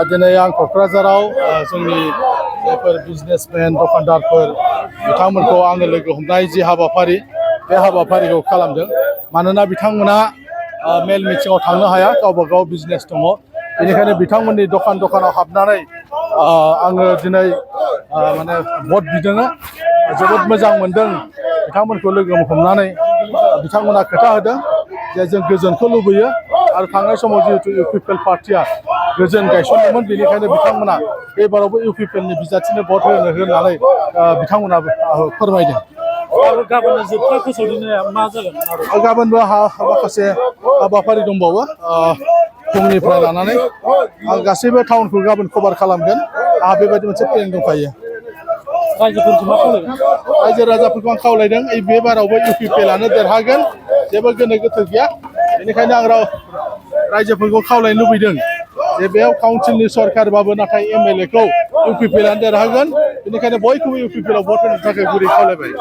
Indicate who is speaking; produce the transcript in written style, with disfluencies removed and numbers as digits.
Speaker 1: दिनै आं क'क्राझाराव जोंनि जायफोर बिजनेसमेन दखानदारफोर बिथांमोनखौ आङो लोगो हमनाय जि हाबाफारि बे हाबाफारिखौ खालामदों मानोना बिथांमोना मेल मिटिङाव थांनो हाया गावबा गाव बिजनेस दङ बेनिखायनो बिथांमोननि दखानाव हाबनानै आङो दिनै माने भट बिदों जोबोद मोजां मोनदों बिथांमोनखौ लोगो हमनानै बिथांमोना खोथा होदों जे जों गोजोनखौ लुबैयो आरो थांनाय समाव जिहेतु इउपिपिएल पार्टिया गोजोन गायसनदोंमोन बेनिखायनो बिथांमोना एबारावबो इउपिपिएलनि बिजाथिनो भट होनानै बिथांमोना फोरमायदों।
Speaker 2: गाबोन जोबथा फोसावदिंनाया मा जागोन
Speaker 1: गाबोनबो माखासे हाबाफारि दंबावो फुंनिफ्राय लानानै आं गासैबो टाउनखौ गाबोन कभार खालामगोन आंहा बेबायदि मोनसे प्लेन दंखायो।
Speaker 2: रायजोफोरखौ मा खावलायगोन
Speaker 1: रायजो राजाफोरखौ आं खावलायदों बे बारावबो इउपिपिएलआनो देरहागोन जेबो गोनो गोथो गैया बेनिखायनो आं रायजोफोरखौ खावलायनो लुबैदों जे बेयाव काउन्सिलनि सरकारबाबो नाथाय एमएलएखौ इउपिपिएलआनो देरहागोन बेनिखायनो बयखौबो इउपिपिएलआव भट होनो थाखाय गुरै खावलायबाय।